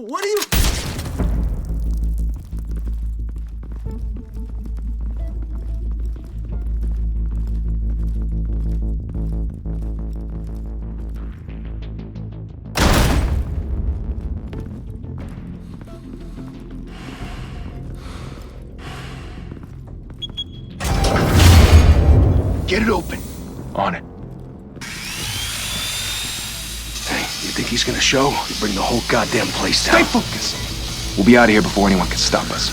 What are you... Get it open. On it. Hey, you think he's gonna show? You bring the whole goddamn place down. Stay focused. We'll be out of here before anyone can stop us.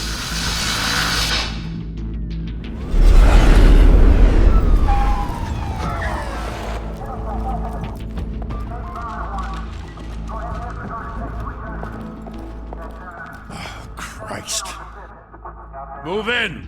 Oh, Christ. Move in!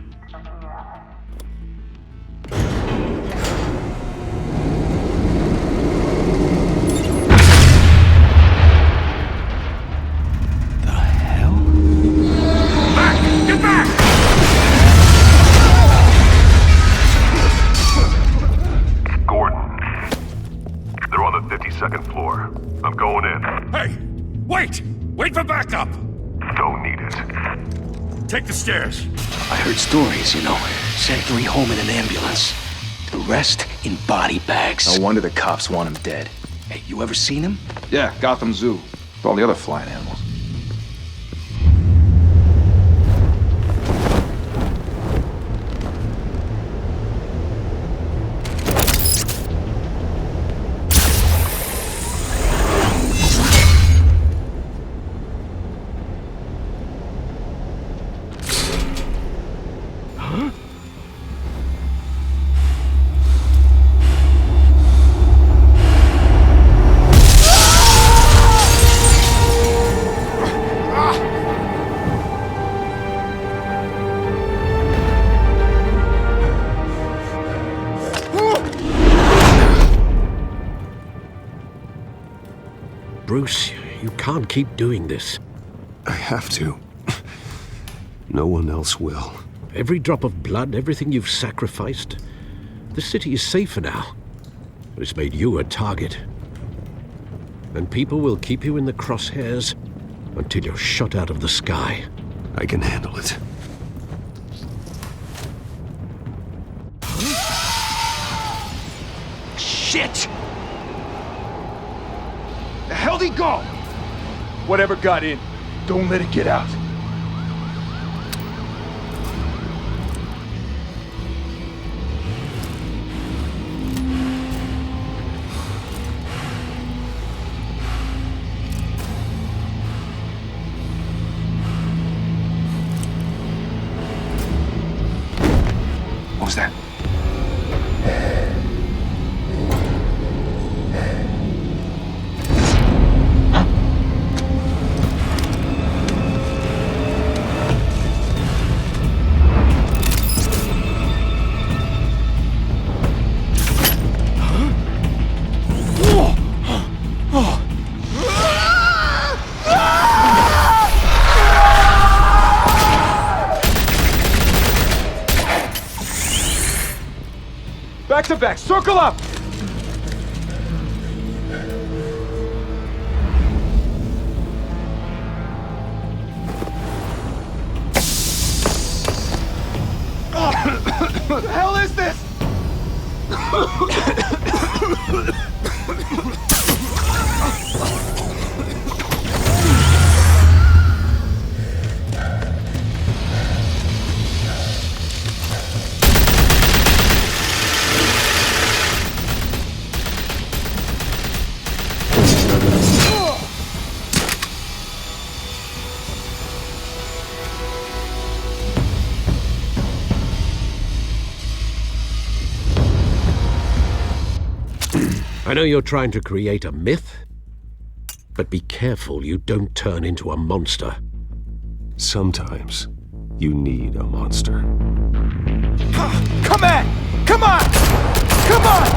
Second floor. I'm going in. Hey! Wait! Wait for backup! Don't need it. Take the stairs. I heard stories, you know. Sent 3 home in an ambulance. The rest in body bags. No wonder the cops want him dead. Hey, you ever seen him? Yeah, Gotham Zoo. With all the other flying animals. Bruce, you can't keep doing this. I have to. No one else will. Every drop of blood, everything you've sacrificed. The city is safer now. But it's made you a target. And people will keep you in the crosshairs until you're shot out of the sky. I can handle it. Shit! The hell'd he go? Whatever got in, don't let it get out. What was that? Back to back, circle up! What the hell is this? I know you're trying to create a myth, but be careful you don't turn into a monster. Sometimes you need a monster. Come on! Come on! Come on!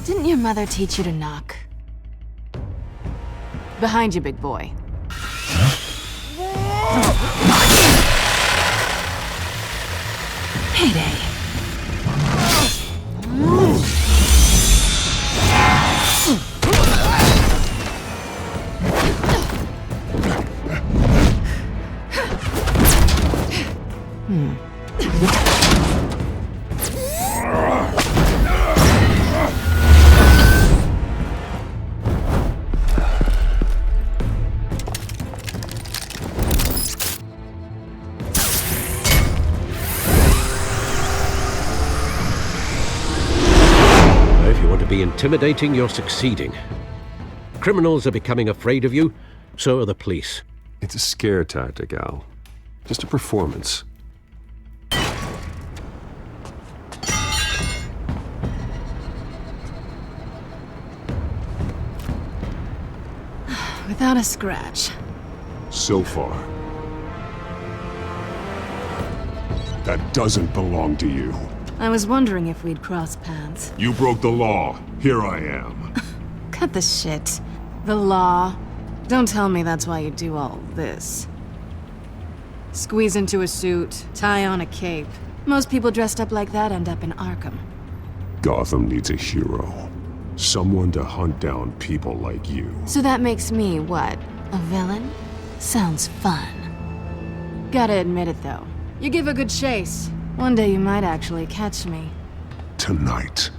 Didn't your mother teach you to knock? Behind you, big boy. Payday. Intimidating, you're succeeding. Criminals are becoming afraid of you, so are the police. It's a scare tactic, Al. Just a performance. Without a scratch. So far. That doesn't belong to you. I was wondering if we'd cross paths. You broke the law. Here I am. Cut the shit. The law. Don't tell me that's why you do all this. Squeeze into a suit, tie on a cape. Most people dressed up like that end up in Arkham. Gotham needs a hero. Someone to hunt down people like you. So that makes me, what, a villain? Sounds fun. Gotta admit it, though. You give a good chase. One day you might actually catch me. Tonight.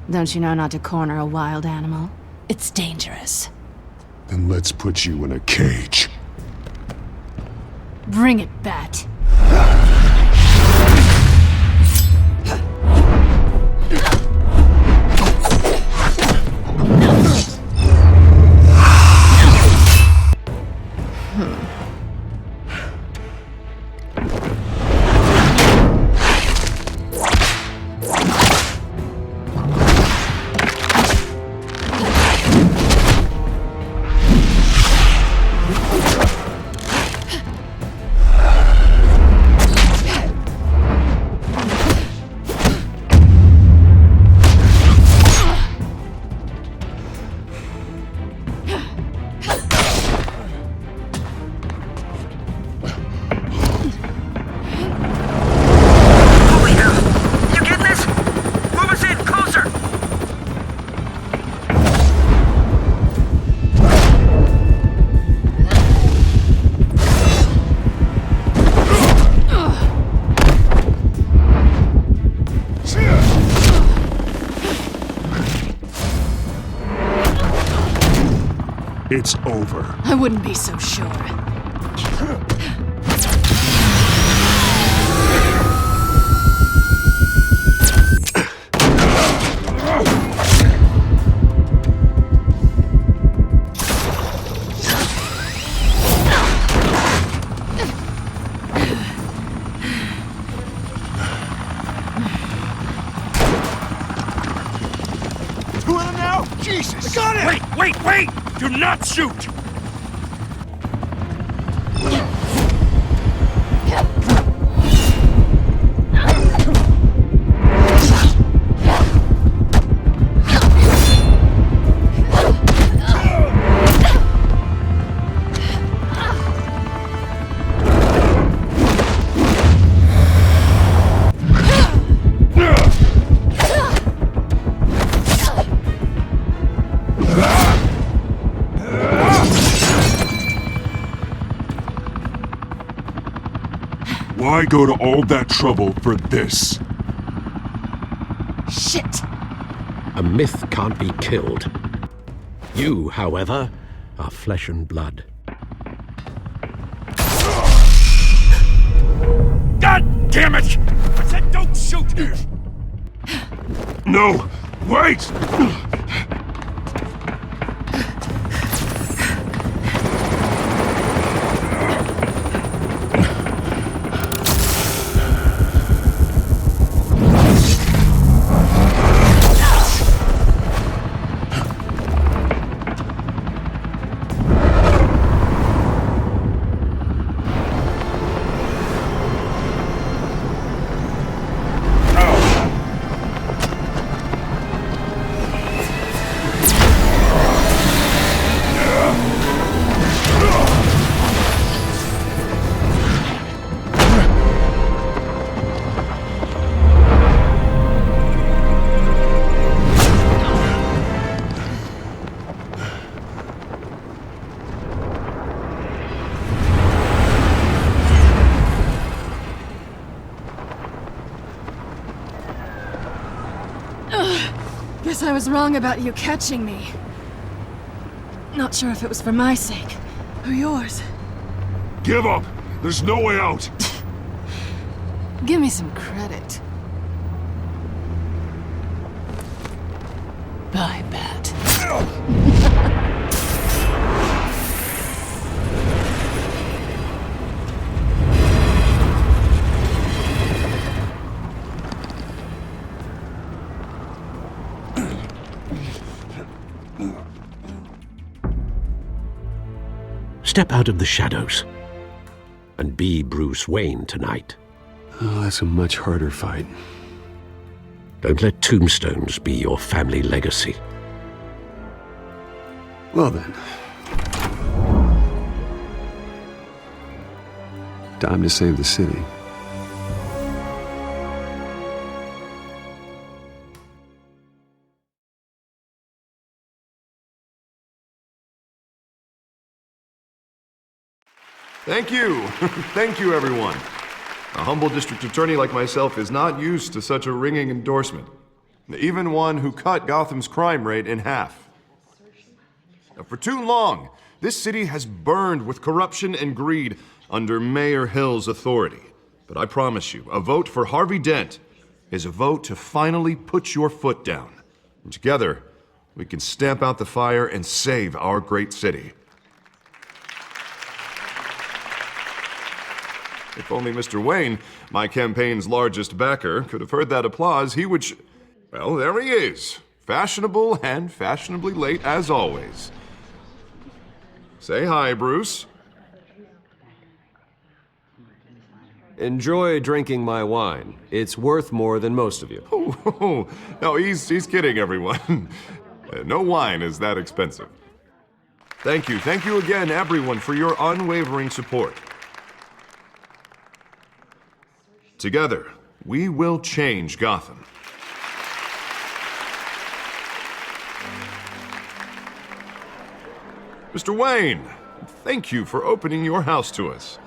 Don't you know not to corner a wild animal? It's dangerous. Then let's put you in a cage. Bring it, Bat. It's over. I wouldn't be so sure. Two of them now? Jesus! Got it! Wait! Do not shoot! Why go to all that trouble for this? Shit! A myth can't be killed. You, however, are flesh and blood. God damn it! I said don't shoot! No! Wait! Guess I was wrong about you catching me. Not sure if it was for my sake, or yours. Give up! There's no way out! Give me some credit. Bye, Bat. Step out of the shadows and be Bruce Wayne tonight. Oh, that's a much harder fight. Don't let tombstones be your family legacy. Well then. Time to save the city. Thank you. Thank you, everyone. A humble district attorney like myself is not used to such a ringing endorsement. Even one who cut Gotham's crime rate in half. For too long, this city has burned with corruption and greed under Mayor Hill's authority. But I promise you, a vote for Harvey Dent is a vote to finally put your foot down. And together, we can stamp out the fire and save our great city. If only Mr. Wayne, my campaign's largest backer, could have heard that applause, he would well, there he is. Fashionable and fashionably late as always. Say hi, Bruce. Enjoy drinking my wine. It's worth more than most of you. Oh, no, he's kidding, everyone. No wine is that expensive. Thank you again, everyone, for your unwavering support. Together, we will change Gotham. Mr. Wayne, thank you for opening your house to us.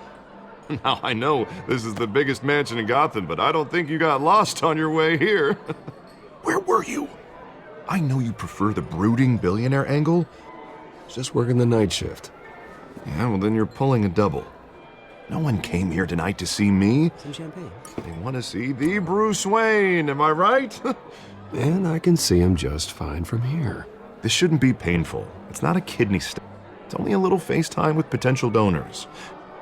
Now, I know this is the biggest mansion in Gotham, but I don't think you got lost on your way here. Where were you? I know you prefer the brooding billionaire angle. Just working the night shift. Yeah, well, then you're pulling a double. No one came here tonight to see me. Some champagne. They want to see the Bruce Wayne, am I right? And I can see him just fine from here. This shouldn't be painful. It's not a kidney stone. It's only a little FaceTime with potential donors.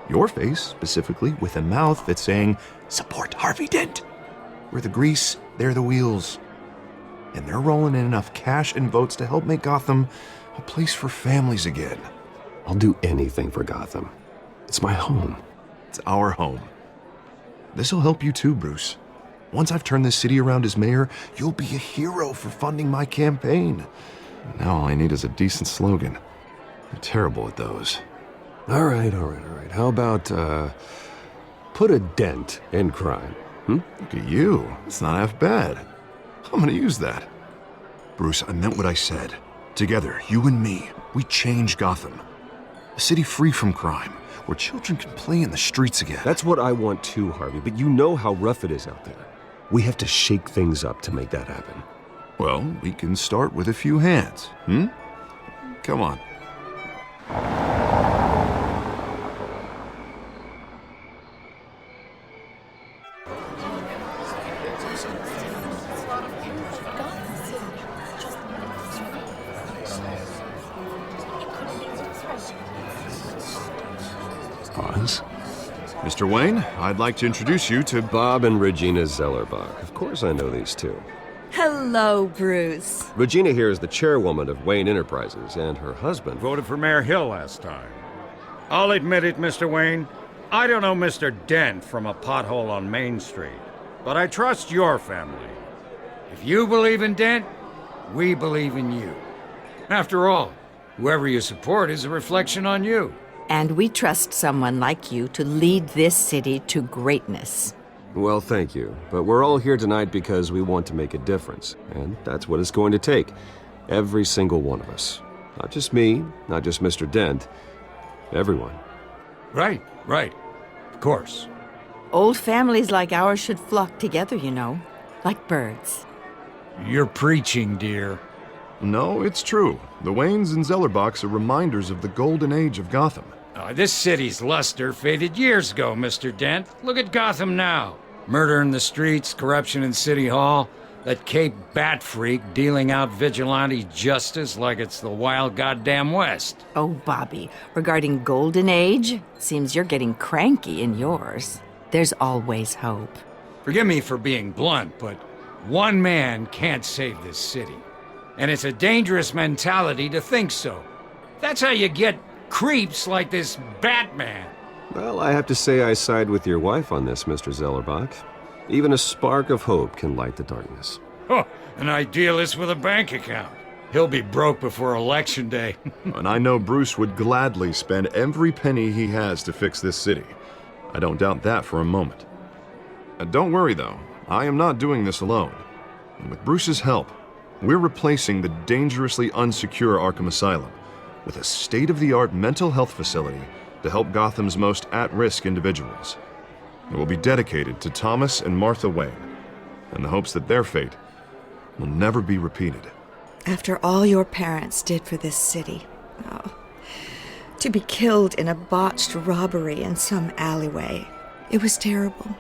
Your face, specifically, with a mouth that's saying, support Harvey Dent. We're the grease, they're the wheels. And they're rolling in enough cash and votes to help make Gotham a place for families again. I'll do anything for Gotham. It's my home. It's our home. This'll help you too, Bruce. Once I've turned this city around as mayor, you'll be a hero for funding my campaign. Now all I need is a decent slogan. I'm terrible at those. All right. How about, put a dent in crime? Look at you. It's not half bad. I'm gonna use that. Bruce, I meant what I said. Together, you and me, we change Gotham. A city free from crime, where children can play in the streets again. That's what I want too, Harvey, but you know how rough it is out there. We have to shake things up to make that happen. Well, we can start with a few hands, Come on. Pause. Mr. Wayne, I'd like to introduce you to Bob and Regina Zellerbach. Of course I know these two. Hello, Bruce. Regina here is the chairwoman of Wayne Enterprises, and her husband Voted for Mayor Hill last time. I'll admit it, Mr. Wayne. I don't know Mr. Dent from a pothole on Main Street, but I trust your family. If you believe in Dent, we believe in you. After all, whoever you support is a reflection on you. And we trust someone like you to lead this city to greatness. Well, thank you. But we're all here tonight because we want to make a difference. And that's what it's going to take. Every single one of us. Not just me, not just Mr. Dent. Everyone. Right. Of course. Old families like ours should flock together, you know, like birds. You're preaching, dear. No, it's true. The Waynes and Zellerbachs are reminders of the golden age of Gotham. This city's luster faded years ago, Mr. Dent. Look at Gotham now. Murder in the streets, corruption in City Hall, that Cape Bat freak dealing out vigilante justice like it's the wild goddamn West. Oh, Bobby, regarding Golden Age, seems you're getting cranky in yours. There's always hope. Forgive me for being blunt, but one man can't save this city. And it's a dangerous mentality to think so. That's how you get creeps like this Batman. Well, I have to say I side with your wife on this, Mr. Zellerbach. Even a spark of hope can light the darkness. Oh, an idealist with a bank account. He'll be broke before Election Day. And I know Bruce would gladly spend every penny he has to fix this city. I don't doubt that for a moment. Don't worry, though. I am not doing this alone. And with Bruce's help, we're replacing the dangerously unsecure Arkham Asylum with a state-of-the-art mental health facility to help Gotham's most at-risk individuals. It will be dedicated to Thomas and Martha Wayne, in the hopes that their fate will never be repeated. After all your parents did for this city, to be killed in a botched robbery in some alleyway, it was terrible.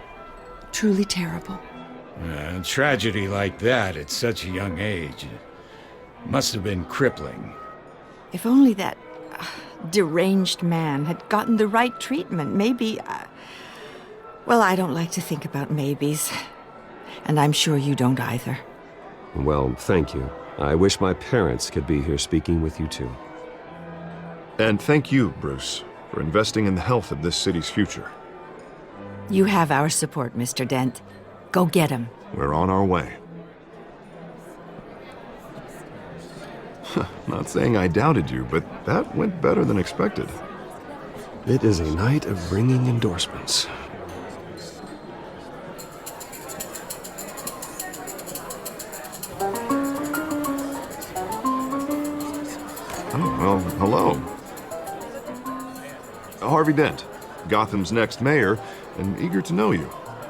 Truly terrible. A tragedy like that at such a young age must have been crippling. If only that deranged man had gotten the right treatment, maybe... Well, I don't like to think about maybes. And I'm sure you don't either. Well, thank you. I wish my parents could be here speaking with you too. And thank you, Bruce, for investing in the health of this city's future. You have our support, Mr. Dent. Go get him. We're on our way. Not saying I doubted you, but that went better than expected. It is a night of ringing endorsements. Oh, well, hello. Harvey Dent, Gotham's next mayor, and eager to know you.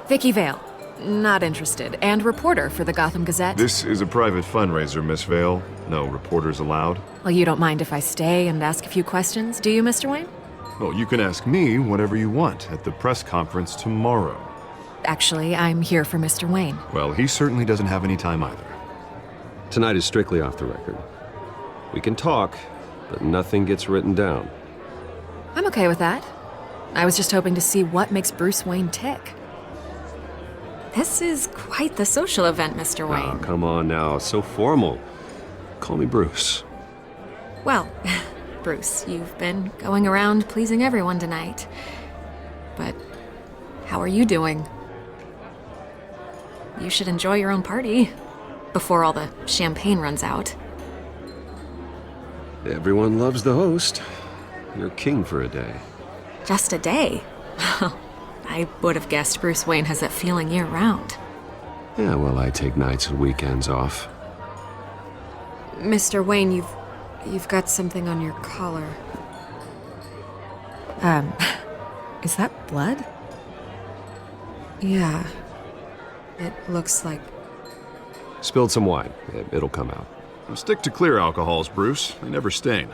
Vicky Vale. Not interested. And reporter for the Gotham Gazette. This is a private fundraiser, Miss Vale. No reporters allowed. Well, you don't mind if I stay and ask a few questions, do you, Mr. Wayne? Well, you can ask me whatever you want at the press conference tomorrow. Actually, I'm here for Mr. Wayne. Well, he certainly doesn't have any time either. Tonight is strictly off the record. We can talk, but nothing gets written down. I'm okay with that. I was just hoping to see what makes Bruce Wayne tick. This is quite the social event, Mr. Wayne. Oh, come on now. So formal. Call me Bruce. Well, Bruce, you've been going around pleasing everyone tonight. But how are you doing? You should enjoy your own party before all the champagne runs out. Everyone loves the host. You're king for a day. Just a day? I would have guessed Bruce Wayne has that feeling year-round. Yeah, well, I take nights and weekends off. Mr. Wayne, you've got something on your collar. Is that blood? Yeah. It looks like... Spilled some wine. It'll come out. Stick to clear alcohols, Bruce. They never stain.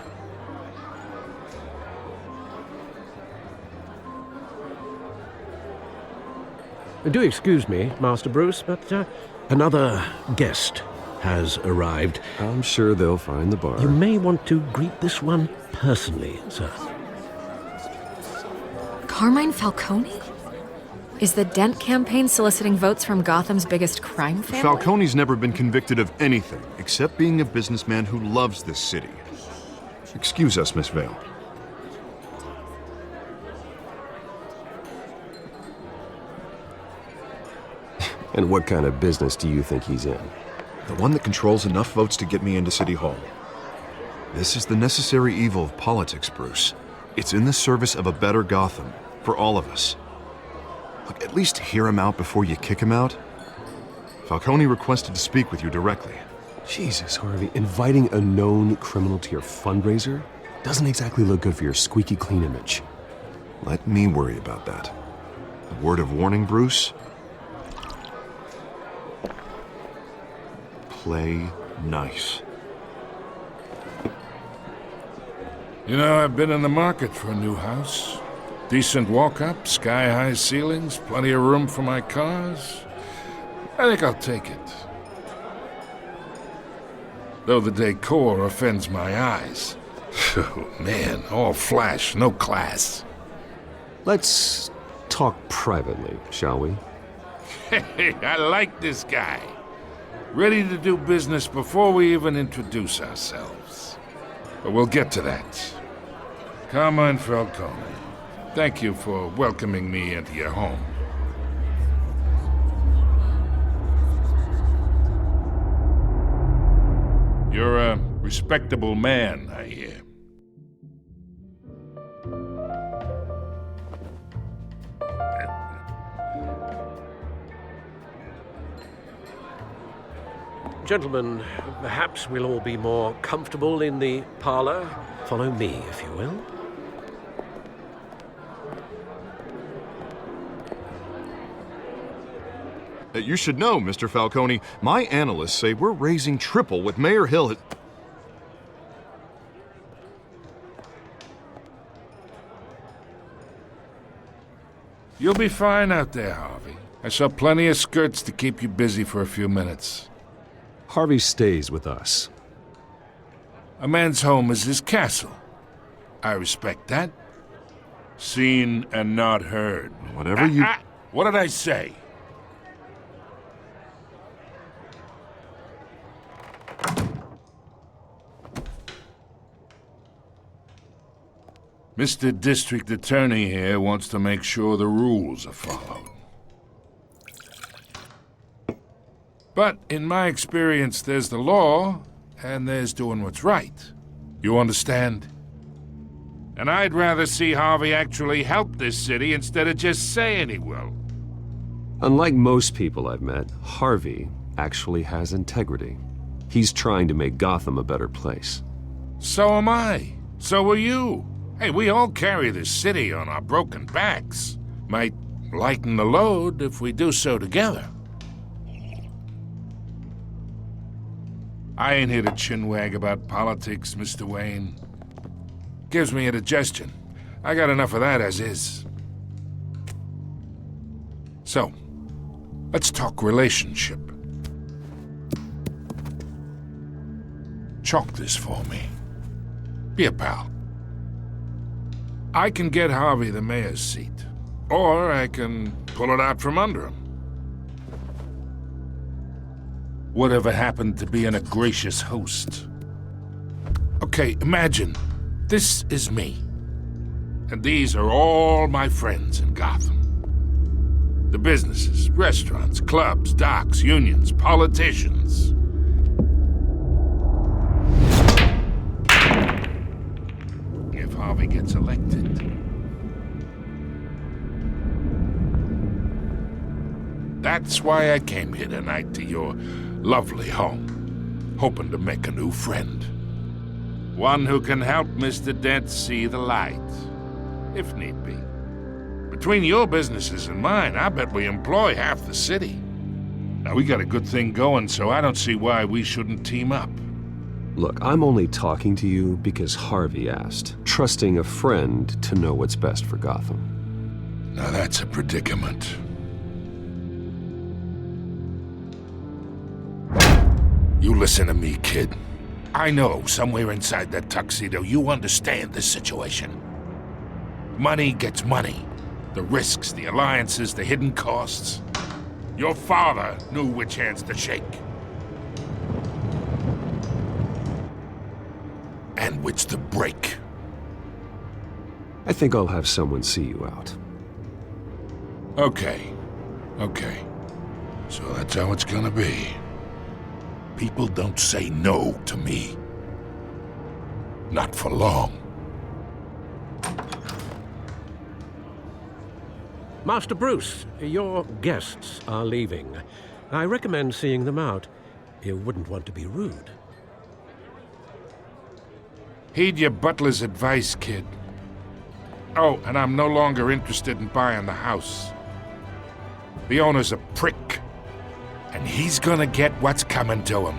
Do excuse me, Master Bruce, but another guest has arrived. I'm sure they'll find the bar. You may want to greet this one personally, sir. Carmine Falcone? Is the Dent campaign soliciting votes from Gotham's biggest crime family? Falcone's never been convicted of anything except being a businessman who loves this city. Excuse us, Miss Vale. And what kind of business do you think he's in? The one that controls enough votes to get me into City Hall. This is the necessary evil of politics, Bruce. It's in the service of a better Gotham, for all of us. Look, at least hear him out before you kick him out. Falcone requested to speak with you directly. Jesus, Harvey, inviting a known criminal to your fundraiser doesn't exactly look good for your squeaky clean image. Let me worry about that. A word of warning, Bruce? play nice. You know, I've been in the market for a new house. Decent walk-up, sky-high ceilings, plenty of room for my cars. I think I'll take it. Though the decor offends my eyes. Oh, man, all flash, no class. Let's talk privately, shall we? Hey, I like this guy. Ready to do business before we even introduce ourselves. But we'll get to that. Carmine Falcone, thank you for welcoming me into your home. You're a respectable man, I hear. Gentlemen, perhaps we'll all be more comfortable in the parlor. Follow me, if you will. You should know, Mr. Falcone, my analysts say we're raising triple what Mayor Hill has... You'll be fine out there, Harvey. I saw plenty of skirts to keep you busy for a few minutes. Harvey stays with us. A man's home is his castle. I respect that. Seen and not heard. Whatever you... What did I say? Mr. District Attorney here wants to make sure the rules are followed. But in my experience, there's the law, and there's doing what's right. You understand? And I'd rather see Harvey actually help this city instead of just saying he will. Unlike most people I've met, Harvey actually has integrity. He's trying to make Gotham a better place. So am I. So are you. Hey, we all carry this city on our broken backs. Might lighten the load if we do so together. I ain't here to chinwag about politics, Mr. Wayne. Gives me indigestion. I got enough of that as is. So, let's talk relationship. Chalk this for me. Be a pal. I can get Harvey the mayor's seat, or I can pull it out from under him. Whatever happened to being a gracious host? Okay, imagine, this is me. And these are all my friends in Gotham. The businesses, restaurants, clubs, docks, unions, politicians. If Harvey gets elected. That's why I came here tonight to your lovely home, hoping to make a new friend. One who can help Mr. Dent see the light, if need be. Between your businesses and mine, I bet we employ half the city. Now, we got a good thing going, so I don't see why we shouldn't team up. Look, I'm only talking to you because Harvey asked, trusting a friend to know what's best for Gotham. Now that's a predicament. You listen to me, kid. I know somewhere inside that tuxedo you understand this situation. Money gets money. The risks, the alliances, the hidden costs. Your father knew which hands to shake. And which to break. I think I'll have someone see you out. Okay. So that's how it's gonna be. People don't say no to me. Not for long. Master Bruce, your guests are leaving. I recommend seeing them out. You wouldn't want to be rude. Heed your butler's advice, kid. Oh, and I'm no longer interested in buying the house. The owner's a prick. And he's gonna get what's coming to him.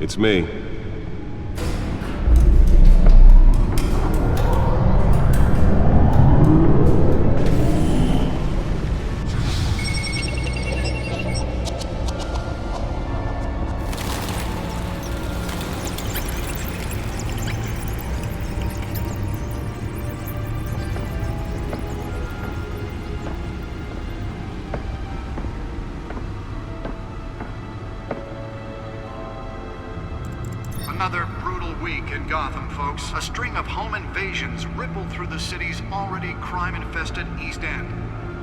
It's me. Another brutal week in Gotham, folks. A string of home invasions rippled through the city's already crime-infested East End.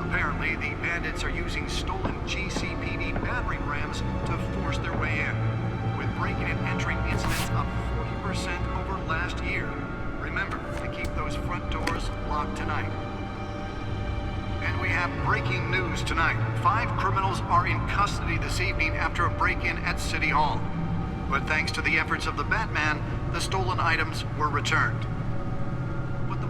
Apparently, the bandits are using stolen GCPD battering rams to force their way in, with breaking and entering incidents up 40% over last year. Remember to keep those front doors locked tonight. And we have breaking news tonight. 5 criminals are in custody this evening after a break-in at City Hall. But thanks to the efforts of the Batman, the stolen items were returned.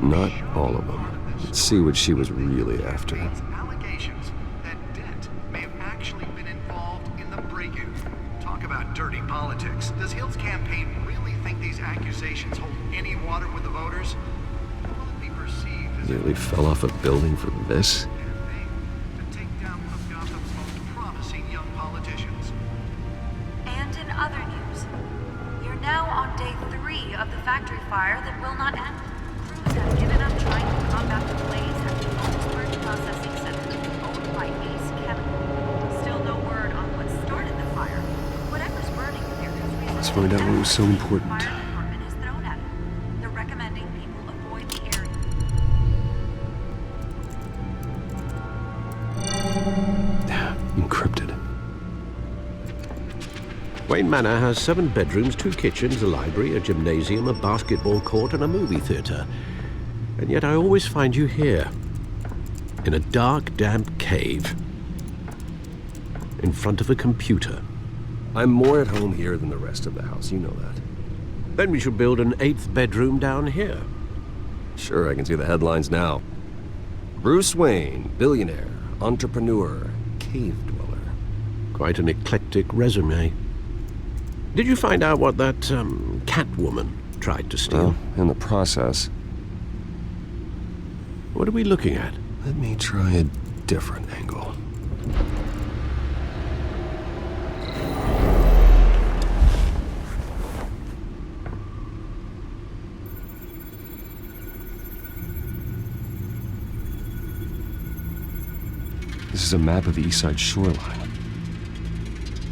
Not all of them. Let's see what she was really after. Allegations that Dent may have actually been involved in the break-in. Talk about dirty politics. Does Hill's campaign really think these accusations hold any water with the voters? Will it be perceived as Nearly fell off a building for this? Other news. You're now on day 3 of the factory fire that will not end. Crews have given up trying to combat the blaze at the Oswald processing center owned by Ace Chemical. Still no word on what started the fire. Whatever's burning there has recently Let's find out what was so important. the fire department is thrown at it. They're recommending people avoid the area. Encrypted. Wayne Manor has 7 bedrooms, 2 kitchens, a library, a gymnasium, a basketball court, and a movie theater. And yet I always find you here, in a dark, damp cave, in front of a computer. I'm more at home here than the rest of the house, you know that. Then we should build an 8th bedroom down here. Sure, I can see the headlines now. Bruce Wayne, billionaire, entrepreneur, cave dweller. Quite an eclectic resume. Did you find out what that, Catwoman tried to steal? Well, in the process. What are we looking at? Let me try a different angle. This is a map of the East Side shoreline.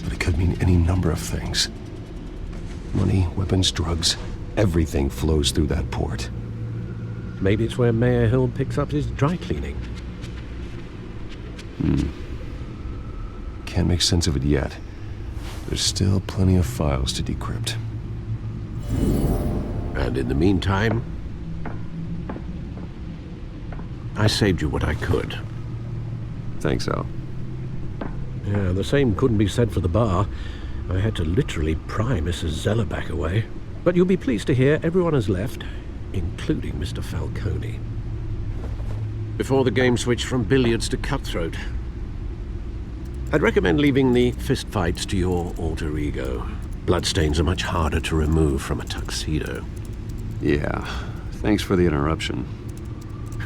But it could mean any number of things. Money, weapons, drugs, everything flows through that port. Maybe it's where Mayor Hill picks up his dry cleaning. Can't make sense of it yet. There's still plenty of files to decrypt. And in the meantime, I saved you what I could. Thanks, Al. Yeah, the same couldn't be said for the bar. I had to literally pry Mrs. Zeller back away. But you'll be pleased to hear everyone has left, including Mr. Falcone. Before the game switched from billiards to cutthroat. I'd recommend leaving the fistfights to your alter ego. Bloodstains are much harder to remove from a tuxedo. Yeah, thanks for the interruption.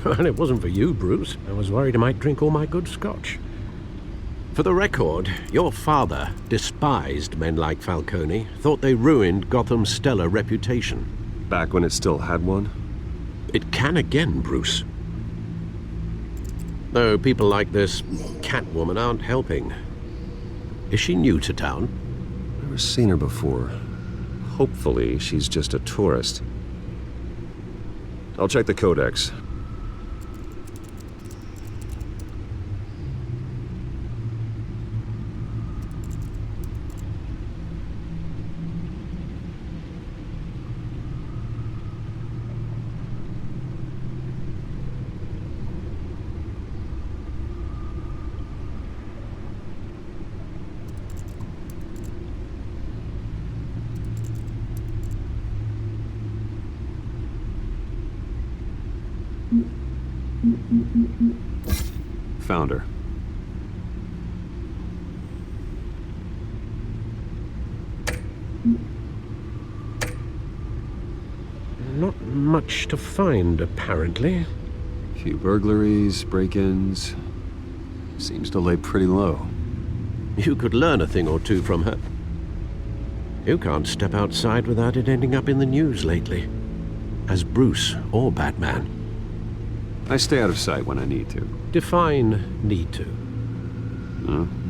And it wasn't for you, Bruce. I was worried I might drink all my good scotch. For the record, your father despised men like Falcone, thought they ruined Gotham's stellar reputation. Back when it still had one? It can again, Bruce. Though people like this Catwoman aren't helping. Is she new to town? Never seen her before. Hopefully, she's just a tourist. I'll check the codex. Found her. not much to find, apparently. A few burglaries, break-ins. Seems to lay pretty low. You could learn a thing or two from her. You can't step outside without it ending up in the news lately. As Bruce or Batman. I stay out of sight when I need to. Define need to.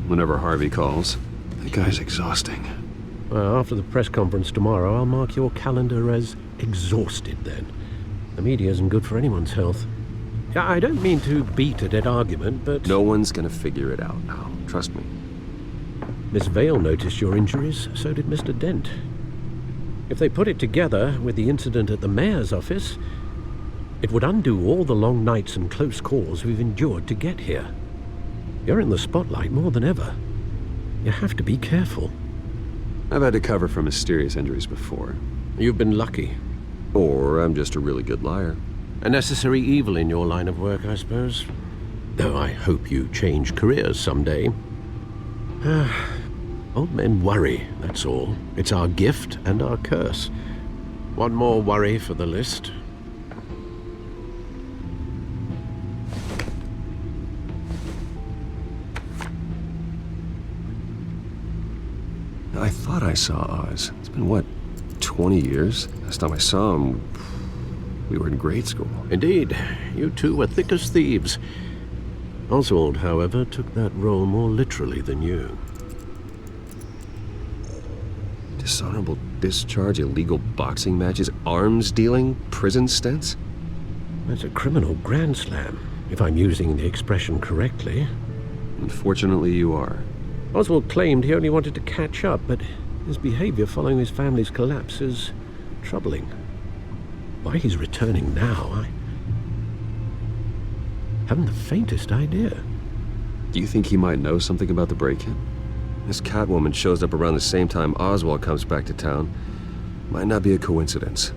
Whenever Harvey calls. That guy's exhausting. Well, after the press conference tomorrow, I'll mark your calendar as exhausted then. The media isn't good for anyone's health. I don't mean to beat a dead argument, but... No one's gonna figure it out now. Trust me. Miss Vale noticed your injuries, so did Mr. Dent. If they put it together with the incident at the mayor's office, it would undo all the long nights and close calls we've endured to get here. You're in the spotlight more than ever. You have to be careful. I've had to cover for mysterious injuries before. You've been lucky. Or I'm just a really good liar. A necessary evil in your line of work, I suppose. Though I hope you change careers someday. Old men worry, that's all. It's our gift and our curse. One more worry for the list. I thought I saw Oz. It's been, what, 20 years? Last time I saw him, we were in grade school. Indeed. You two were thick as thieves. Oswald, however, took that role more literally than you. Dishonorable discharge, illegal boxing matches, arms dealing, prison stints? That's a criminal grand slam, if I'm using the expression correctly. Unfortunately, you are. Oswald claimed he only wanted to catch up, but his behavior following his family's collapse is troubling. Why he's returning now, I haven't the faintest idea. Do you think he might know something about the break-in? This Catwoman shows up around the same time Oswald comes back to town. Might not be a coincidence.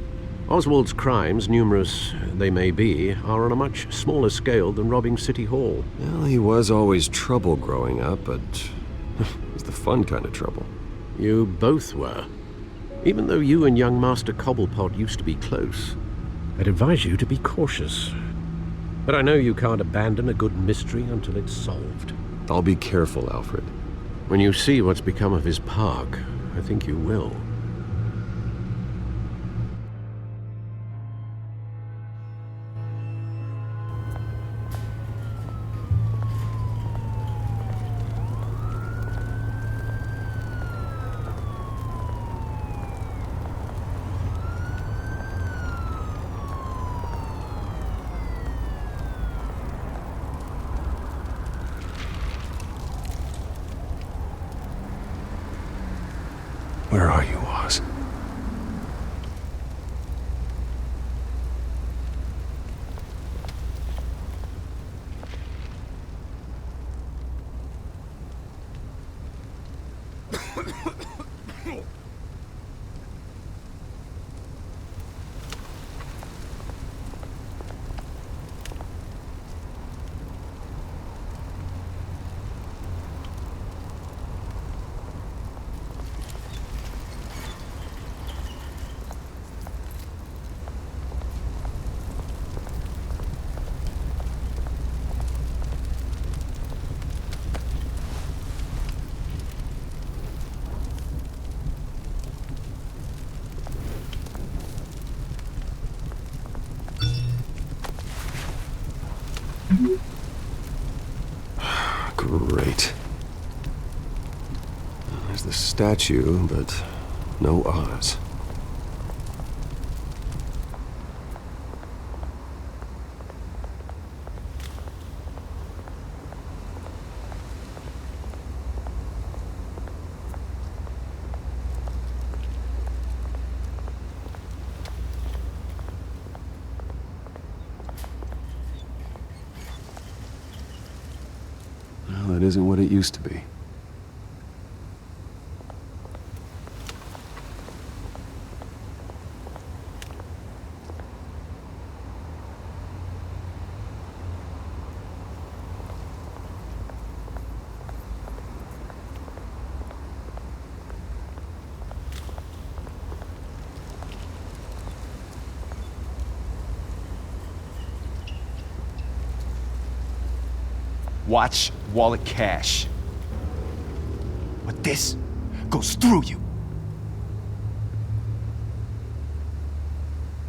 Oswald's crimes, numerous they may be, are on a much smaller scale than robbing City Hall. Well, he was always trouble growing up, but it was the fun kind of trouble. You both were. Even though you and young Master Cobblepot used to be close, I'd advise you to be cautious. But I know you can't abandon a good mystery until it's solved. I'll be careful, Alfred. When you see what's become of his park, I think you will. Where are you, Oz? Great. There's the statue, but no Oz. Well, it isn't what it used to be. Watch, wallet, cash. But this goes through you.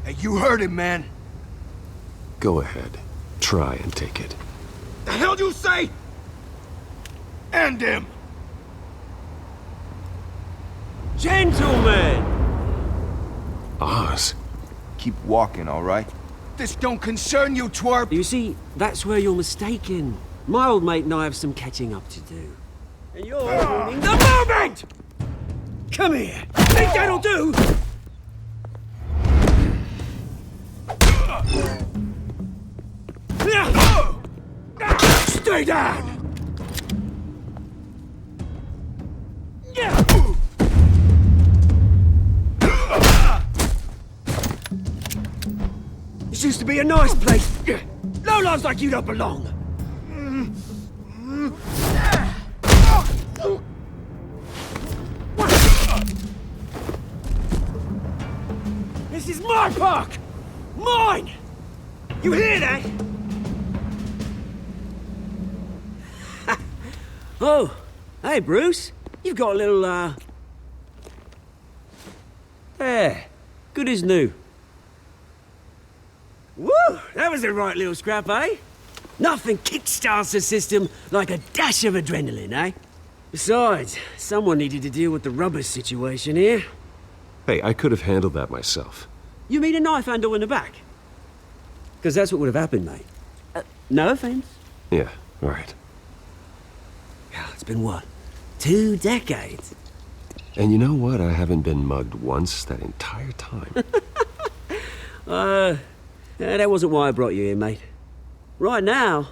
Hey, you heard him, man. Go ahead. Try and take it. The hell you say? End him! Gentlemen! Oz. Keep walking, all right? This don't concern you, twerp! You see, that's where you're mistaken. My old mate and I have some catching up to do. And you're ruining the moment! Come here! Think that'll do? Stay down! This used to be a nice place. Lowlifes like you don't belong. This is my park! Mine! You hear that? Oh, hey, Bruce. You've got a little, There. Good as new. Woo! That was a right little scrap, eh? Nothing kickstarts the system like a dash of adrenaline, eh? Besides, someone needed to deal with the rubber situation here. Hey, I could have handled that myself. You mean a knife handle in the back? Because that's what would have happened, mate. No offense. Yeah, all right. It's been what? 2 decades? And you know what? I haven't been mugged once that entire time. That wasn't why I brought you here, mate. Right now,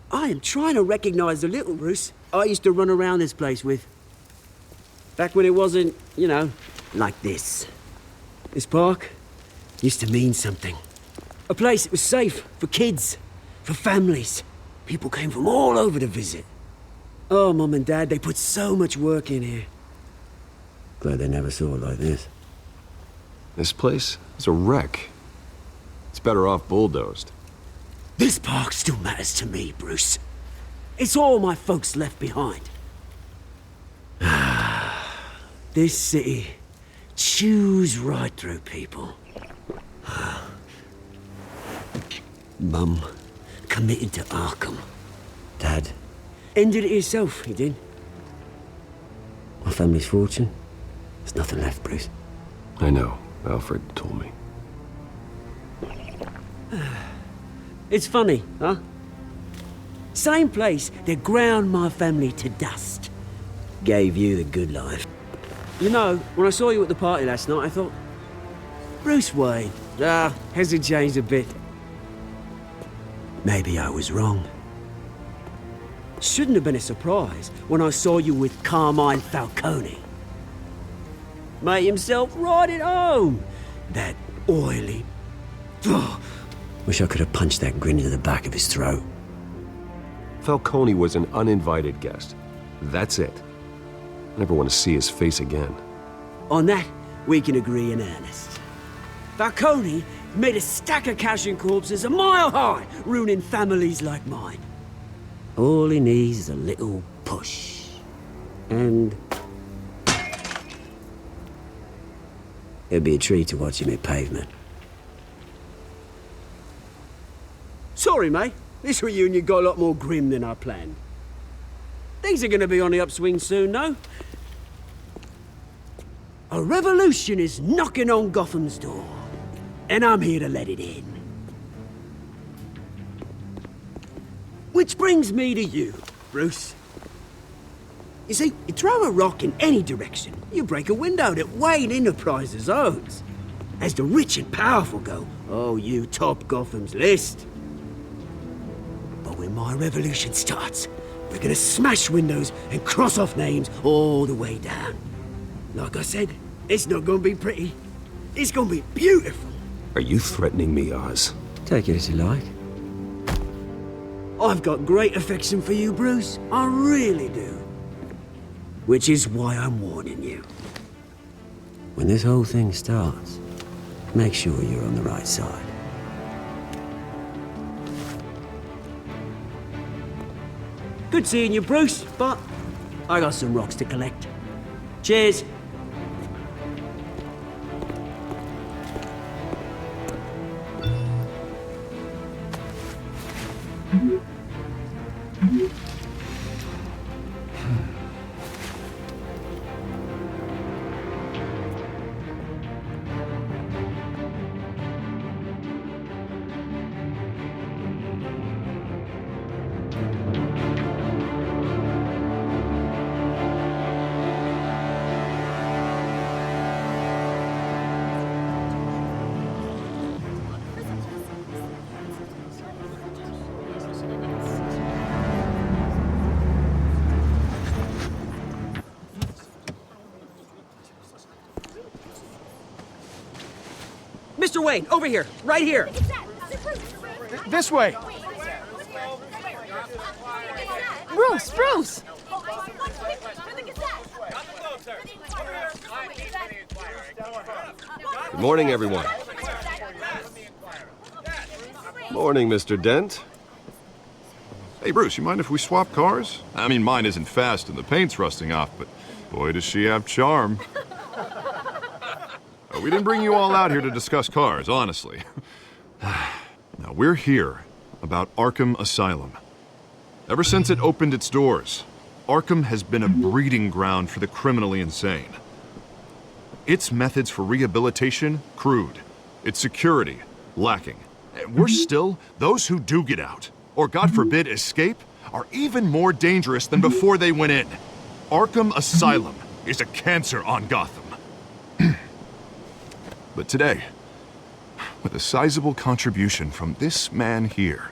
I am trying to recognize the little Bruce I used to run around this place with. Back when it wasn't, you know, like this. This park used to mean something. A place that was safe for kids, for families. People came from all over to visit. Oh, Mum and Dad, they put so much work in here. Glad they never saw it like this. This place is a wreck. It's better off bulldozed. This park still matters to me, Bruce. It's all my folks left behind. This city chews right through people. Mum committed to Arkham. Dad ended it himself, he did. My family's fortune, there's nothing left, Bruce. I know. Alfred told me. It's funny, huh? Same place that ground my family to dust. Gave you the good life. You know, when I saw you at the party last night, I thought, Bruce Wayne. Hasn't changed a bit. Maybe I was wrong. Shouldn't have been a surprise when I saw you with Carmine Falcone. Made himself right at home. That oily... Wish I could have punched that grin into the back of his throat. Falcone was an uninvited guest. That's it. I never want to see his face again. On that, we can agree in earnest. Falcone made a stack of cash and corpses a mile high, ruining families like mine. All he needs is a little push. And... it'd be a treat to watch him hit pavement. Sorry, mate. This reunion got a lot more grim than I planned. Things are gonna be on the upswing soon, no? A revolution is knocking on Gotham's door. And I'm here to let it in. Which brings me to you, Bruce. You see, you throw a rock in any direction, you break a window that Wayne Enterprises owns. As the rich and powerful go, oh, you top Gotham's list. But when my revolution starts, we're gonna smash windows and cross off names all the way down. Like I said, it's not gonna be pretty. It's gonna be beautiful. Are you threatening me, Oz? Take it as you like. I've got great affection for you, Bruce. I really do. Which is why I'm warning you. When this whole thing starts, make sure you're on the right side. Good seeing you, Bruce, but I got some rocks to collect. Cheers. Mr. Wayne, over here, right here. This way. Bruce! Good morning, everyone. Morning, Mr. Dent. Hey, Bruce, you mind if we swap cars? I mean, mine isn't fast and the paint's rusting off, but boy, does she have charm. We didn't bring you all out here to discuss cars, honestly. Now, we're here about Arkham Asylum. Ever since it opened its doors, Arkham has been a breeding ground for the criminally insane. Its methods for rehabilitation, crude. Its security, lacking. And worse still, those who do get out, or God forbid escape, are even more dangerous than before they went in. Arkham Asylum is a cancer on Gotham. But today, with a sizable contribution from this man here,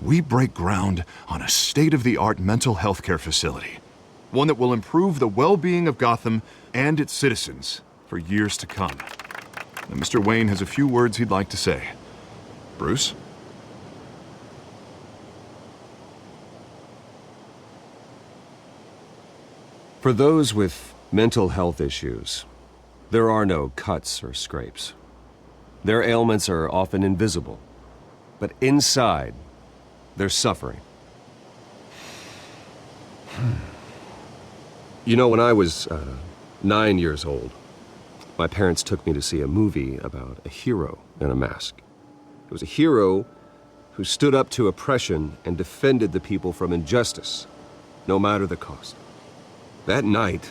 we break ground on a state-of-the-art mental health care facility. One that will improve the well-being of Gotham and its citizens for years to come. Now, Mr. Wayne has a few words he'd like to say. Bruce? For those with mental health issues, there are no cuts or scrapes. Their ailments are often invisible, but inside, they're suffering. You know, when I was 9 years old, my parents took me to see a movie about a hero in a mask. It was a hero who stood up to oppression and defended the people from injustice, no matter the cost. That night,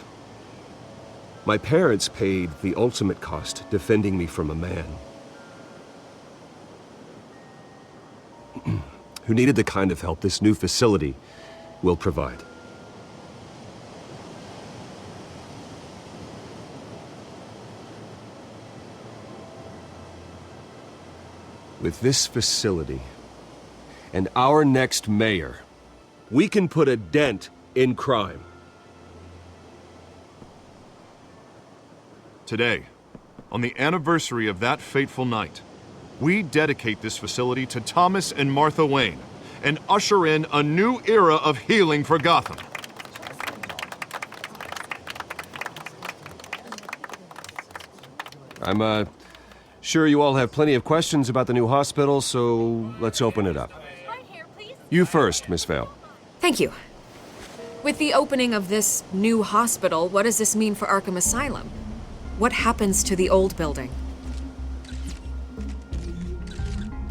my parents paid the ultimate cost defending me from a man who needed the kind of help this new facility will provide. With this facility and our next mayor, we can put a dent in crime. Today, on the anniversary of that fateful night, we dedicate this facility to Thomas and Martha Wayne and usher in a new era of healing for Gotham. I'm sure you all have plenty of questions about the new hospital, so let's open it up. You first, Miss Vale. Thank you. With the opening of this new hospital, what does this mean for Arkham Asylum? What happens to the old building?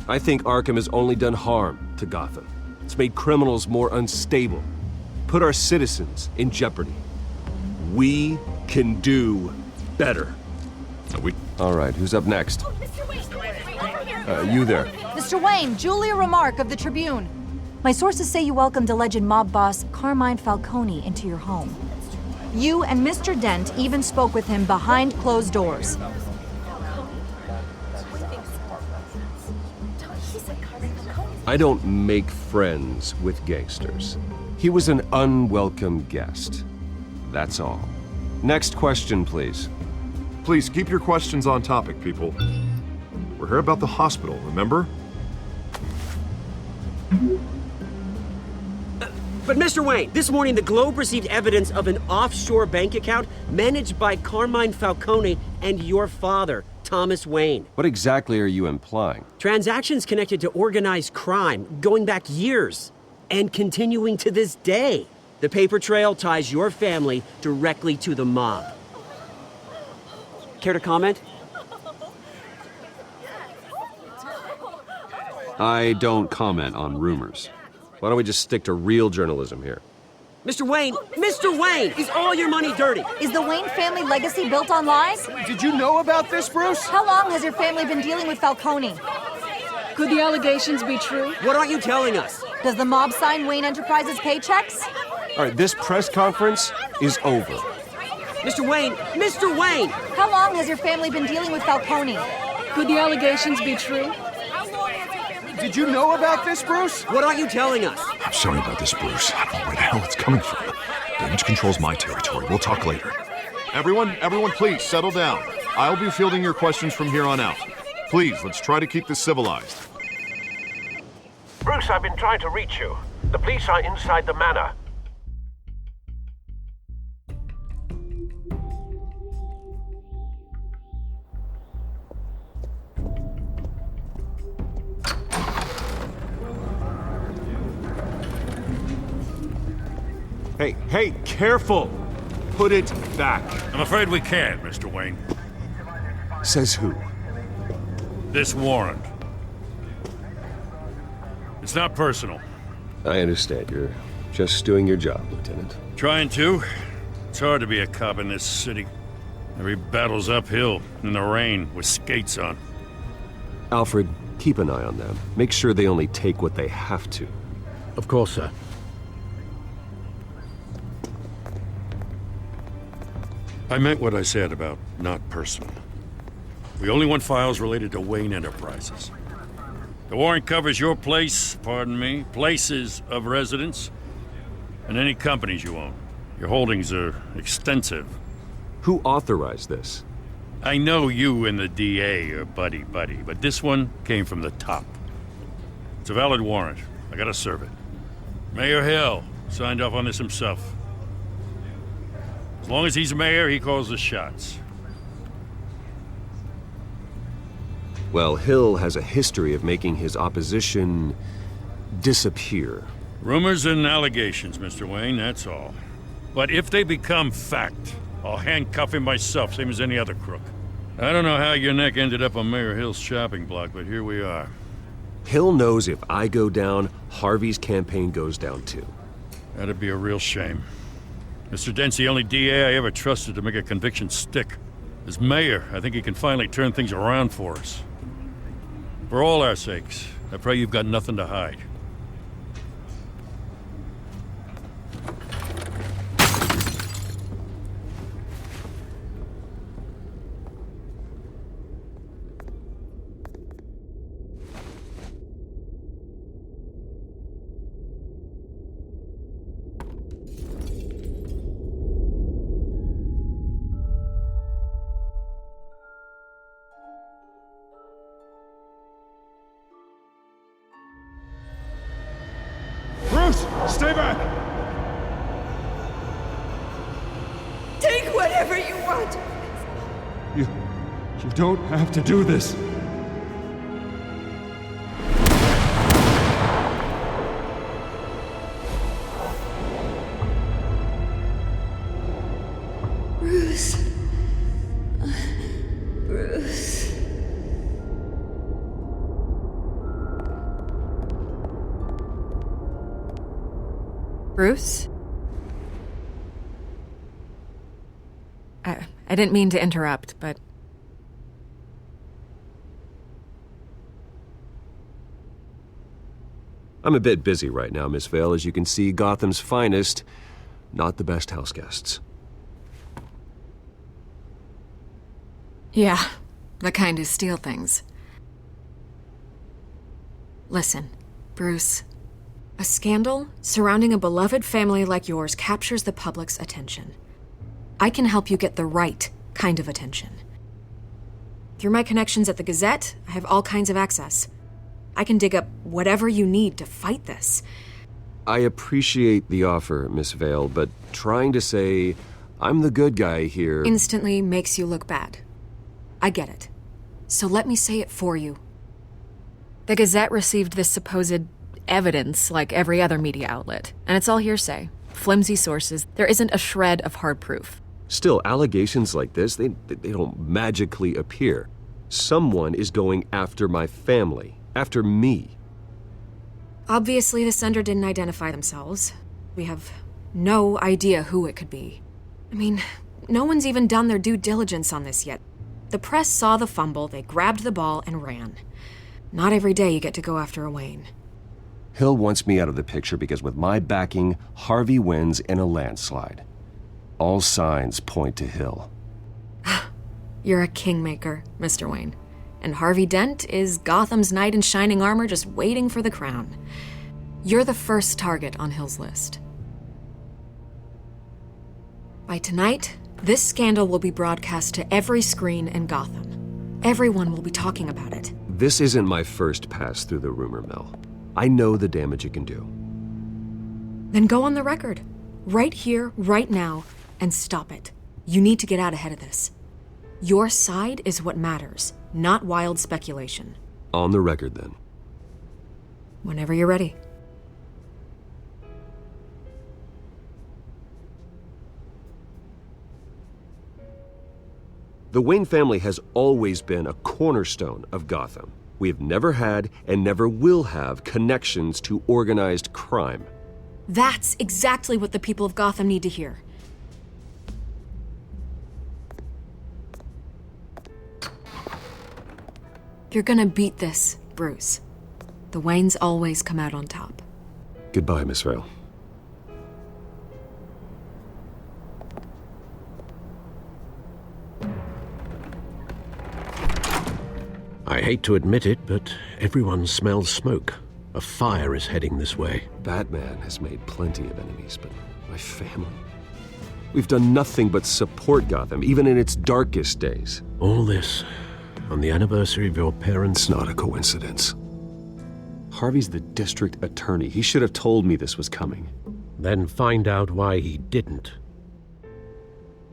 I think Arkham has only done harm to Gotham. It's made criminals more unstable, put our citizens in jeopardy. We can do better. All right, who's up next? You there. Mr. Wayne, Julia Remark of the Tribune. My sources say you welcomed alleged mob boss Carmine Falcone into your home. You and Mr. Dent even spoke with him behind closed doors. I don't make friends with gangsters. He was an unwelcome guest. That's all. Next question, please. Please keep your questions on topic, people. We're here about the hospital, remember? But Mr. Wayne, this morning the Globe received evidence of an offshore bank account managed by Carmine Falcone and your father, Thomas Wayne. What exactly are you implying? Transactions connected to organized crime, going back years. and continuing to this day. The paper trail ties your family directly to the mob. Care to comment? I don't comment on rumors. Why don't we just stick to real journalism here? Mr. Wayne, is all your money dirty? Is the Wayne family legacy built on lies? Did you know about this, Bruce? How long has your family been dealing with Falcone? Could the allegations be true? What aren't you telling us? Does the mob sign Wayne Enterprises paychecks? All right, this press conference is over. Mr. Wayne! How long has your family been dealing with Falcone? Could the allegations be true? Did you know about this, Bruce? What aren't you telling us? I'm sorry about this, Bruce. I don't know where the hell it's coming from. Damage control's my territory. We'll talk later. Everyone, please settle down. I'll be fielding your questions from here on out. Please, let's try to keep this civilized. Bruce, I've been trying to reach you. The police are inside the manor. Hey, careful! Put it back. I'm afraid we can't, Mr. Wayne. Says who? This warrant. It's not personal. I understand. You're just doing your job, Lieutenant. Trying to. It's hard to be a cop in this city. Every battle's uphill, in the rain, with skates on. Alfred, keep an eye on them. Make sure they only take what they have to. Of course, sir. I meant what I said about not personal. We only want files related to Wayne Enterprises. The warrant covers your place, places of residence, and any companies you own. Your holdings are extensive. Who authorized this? I know you and the DA are buddy-buddy, but this one came from the top. It's a valid warrant. I gotta serve it. Mayor Hill signed off on this himself. As long as he's mayor, he calls the shots. Well, Hill has a history of making his opposition disappear. Rumors and allegations, Mr. Wayne, that's all. But if they become fact, I'll handcuff him myself, same as any other crook. I don't know how your neck ended up on Mayor Hill's shopping block, but here we are. Hill knows if I go down, Harvey's campaign goes down too. That'd be a real shame. Mr. Dent's the only DA I ever trusted to make a conviction stick. As mayor, I think he can finally turn things around for us. For all our sakes, I pray you've got nothing to hide. Stay back! Take whatever you want. You don't have to do this. Bruce. Bruce. Bruce? I didn't mean to interrupt, but... I'm a bit busy right now, Miss Vale. As you can see, Gotham's finest, not the best house guests. Yeah, the kind who steal things. Listen, Bruce. A scandal surrounding a beloved family like yours captures the public's attention. I can help you get the right kind of attention. Through my connections at the Gazette, I have all kinds of access. I can dig up whatever you need to fight this. I appreciate the offer, Miss Vale, but trying to say I'm the good guy here... instantly makes you look bad. I get it. So let me say it for you. The Gazette received this supposed evidence like every other media outlet, and it's all hearsay. Flimsy sources. There isn't a shred of hard proof. Still, allegations like this, they don't magically appear. Someone is going after my family, after me. Obviously, the sender didn't identify themselves. We have no idea who it could be. I mean, no one's even done their due diligence on this yet. The press saw the fumble, they grabbed the ball and ran. Not every day you get to go after a Wayne. Hill wants me out of the picture because with my backing, Harvey wins in a landslide. All signs point to Hill. You're a kingmaker, Mr. Wayne. And Harvey Dent is Gotham's knight in shining armor just waiting for the crown. You're the first target on Hill's list. By tonight, this scandal will be broadcast to every screen in Gotham. Everyone will be talking about it. This isn't my first pass through the rumor mill. I know the damage it can do. Then go on the record. Right here, right now, and stop it. You need to get out ahead of this. Your side is what matters, not wild speculation. On the record, then. Whenever you're ready. The Wayne family has always been a cornerstone of Gotham. We have never had and never will have connections to organized crime. That's exactly what the people of Gotham need to hear. You're gonna beat this, Bruce. The Waynes always come out on top. Goodbye, Miss Vale. I hate to admit it, but everyone smells smoke. A fire is heading this way. Batman has made plenty of enemies, but my family? We've done nothing but support Gotham, even in its darkest days. All this on the anniversary of your parents'... It's not a coincidence. Harvey's the district attorney. He should have told me this was coming. Then find out why he didn't.